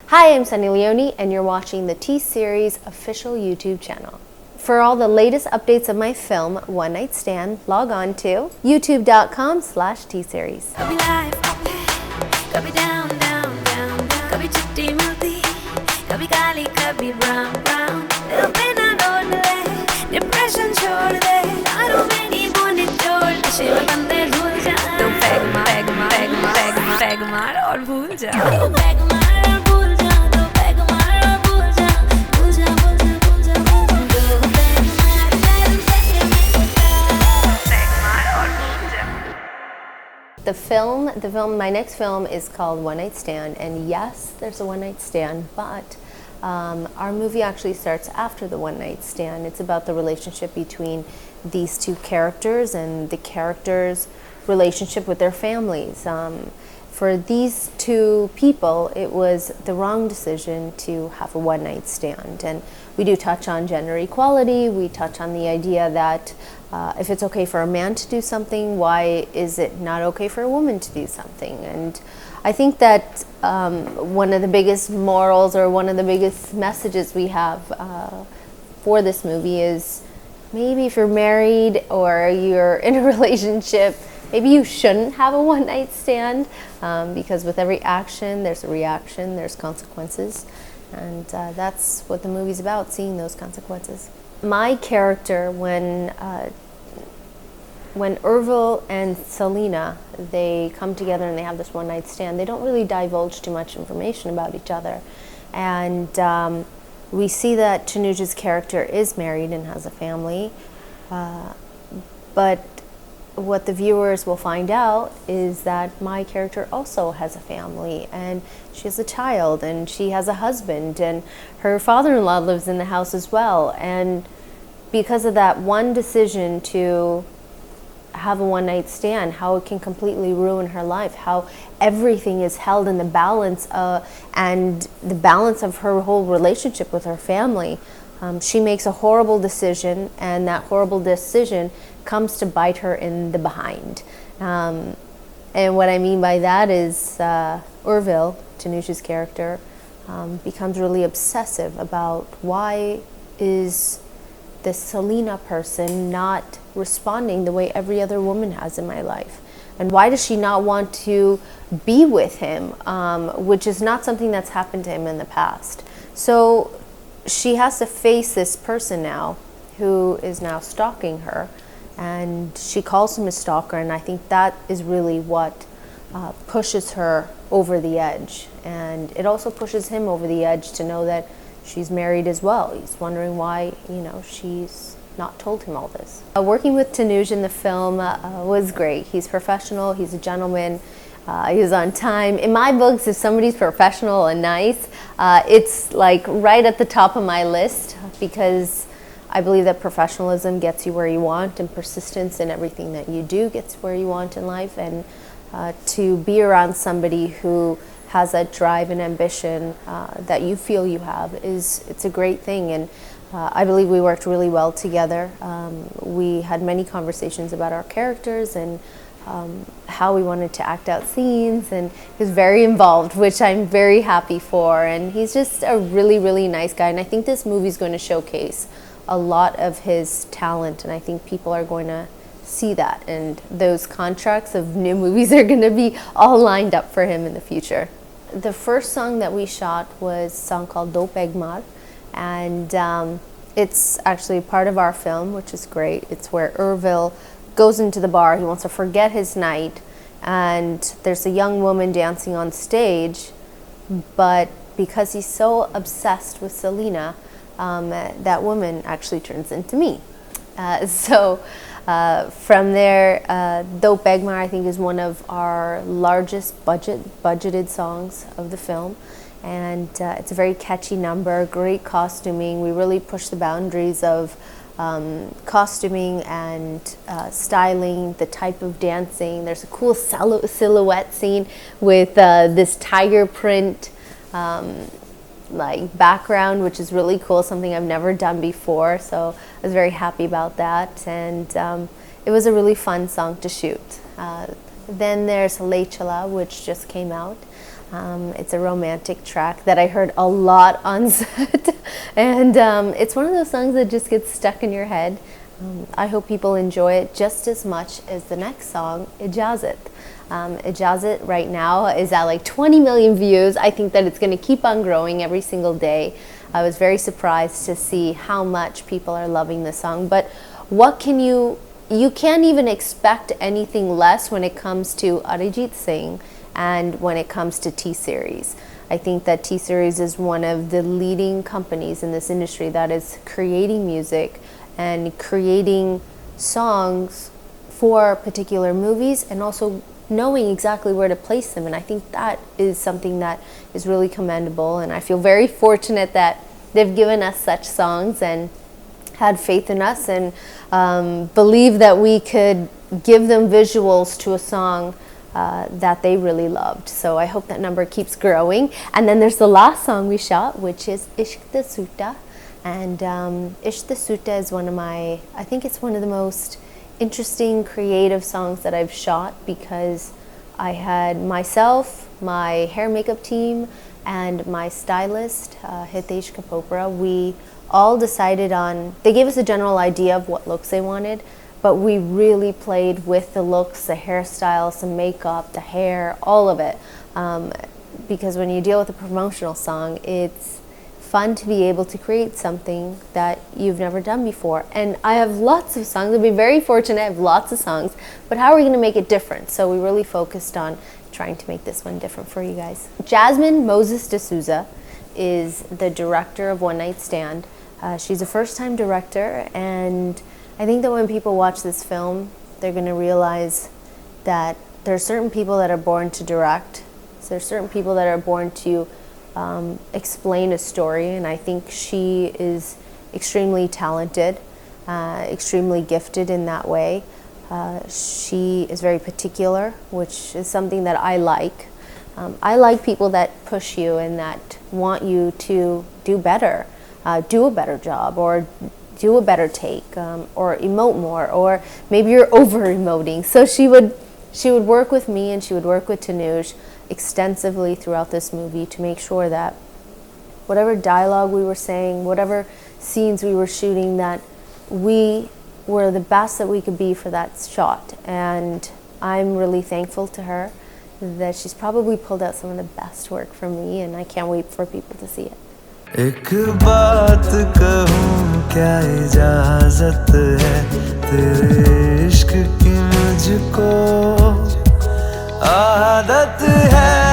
Hi, I'm Sunny Leone, and you're watching the T-Series official YouTube channel. For all the latest updates of my film, One Night Stand, log on to youtube.com/T-Series. My next film is called One Night Stand, and yes, there's a one night stand, but our movie actually starts after the one night stand. It's about the relationship between these two characters and the characters' relationship with their families. For these two people, it was the wrong decision to have a one night stand. And we do touch on gender equality. We touch on the idea that if it's okay for a man to do something, why is it not okay for a woman to do something? And I think that one of the biggest morals or one of the biggest messages we have for this movie is maybe if you're married or you're in a relationship, maybe you shouldn't have a one night stand because with every action, there's a reaction, there's consequences. And that's what the movie's about, seeing those consequences. My character, when Urvil and Selena, they come together and they have this one night stand, they don't really divulge too much information about each other. And we see that Tanuj's character is married and has a family, but what the viewers will find out is that my character also has a family, and she has a child, and she has a husband, and her father-in-law lives in the house as well. And because of that one decision to have a one-night stand, how it can completely ruin her life, how everything is held in the balance and the balance of her whole relationship with her family. She makes a horrible decision, and that horrible decision comes to bite her in the behind. And what I mean by that is Urvil, Tanuj's character, becomes really obsessive about why is this Selena person not responding the way every other woman has in my life? And why does she not want to be with him, which is not something that's happened to him in the past. So she has to face this person now who is now stalking her, and she calls him a stalker, and I think that is really what pushes her over the edge. And it also pushes him over the edge to know that she's married as well. He's wondering why, she's not told him all this. Working with Tanuj in the film was great. He's professional, he's a gentleman, he was on time. In my books, if somebody's professional and nice, it's like right at the top of my list, because I believe that professionalism gets you where you want, and persistence in everything that you do gets where you want in life. And to be around somebody who has that drive and ambition that you feel you have it's a great thing. And I believe we worked really well together. We had many conversations about our characters and how we wanted to act out scenes, and he was very involved, which I'm very happy for. And he's just a really, really nice guy, and I think this movie is going to showcase a lot of his talent, and I think people are going to see that, and those contracts of new movies are going to be all lined up for him in the future. The first song that we shot was a song called Do Pegmar, and it's actually part of our film, which is great. It's where Urvil goes into the bar, he wants to forget his night, and there's a young woman dancing on stage, but because he's so obsessed with Selena, that woman actually turns into me. From there, Do Pegmar, I think, is one of our largest budgeted songs of the film. And it's a very catchy number, great costuming. We really push the boundaries of costuming and styling, the type of dancing. There's a cool silhouette scene with this tiger print background, which is really cool, something I've never done before. So I was very happy about that, and it was a really fun song to shoot. Then there's Lechala, which just came out. It's a romantic track that I heard a lot on set, and it's one of those songs that just gets stuck in your head. I hope people enjoy it just as much as the next song, Ijazat. Ijazat right now is at like 20 million views. I think that it's going to keep on growing every single day. I was very surprised to see how much people are loving this song. But what can you can't even expect anything less when it comes to Arijit Singh and when it comes to T-Series. I think that T-Series is one of the leading companies in this industry that is creating music and creating songs for particular movies and also knowing exactly where to place them. And I think that is something that is really commendable. And I feel very fortunate that they've given us such songs and had faith in us and believe that we could give them visuals to a song that they really loved. So I hope that number keeps growing. And then there's the last song we shot, which is Ishq D'Souza. And Ishq D'Souza is I think it's one of the most interesting, creative songs that I've shot, because I had myself, my hair makeup team, and my stylist, Hitesh Kapopra, we all decided on, they gave us a general idea of what looks they wanted, but we really played with the looks, the hairstyles, the makeup, the hair, all of it. Because when you deal with a promotional song, it's fun to be able to create something that you've never done before. And I have lots of songs. I'll be very fortunate. I have lots of songs. But how are we going to make it different? So we really focused on trying to make this one different for you guys. Jasmine D'Souza is the director of One Night Stand. She's a first-time director, and I think that when people watch this film, they're going to realize that there are certain people that are born to direct. So there are certain people that are born to explain a story, and I think she is extremely talented, extremely gifted in that way. She is very particular, which is something that I like. I like people that push you and that want you to do better, do a better job, or do a better take, or emote more, or maybe you're over emoting. So she would work with me, and she would work with Tanuj extensively throughout this movie to make sure that whatever dialogue we were saying, whatever scenes we were shooting, that we were the best that we could be for that shot. And I'm really thankful to her that she's probably pulled out some of the best work from me, and I can't wait for people to see it. एक बात कहूँ क्या इजाजत है तेरे इश्क की मुझको आदत है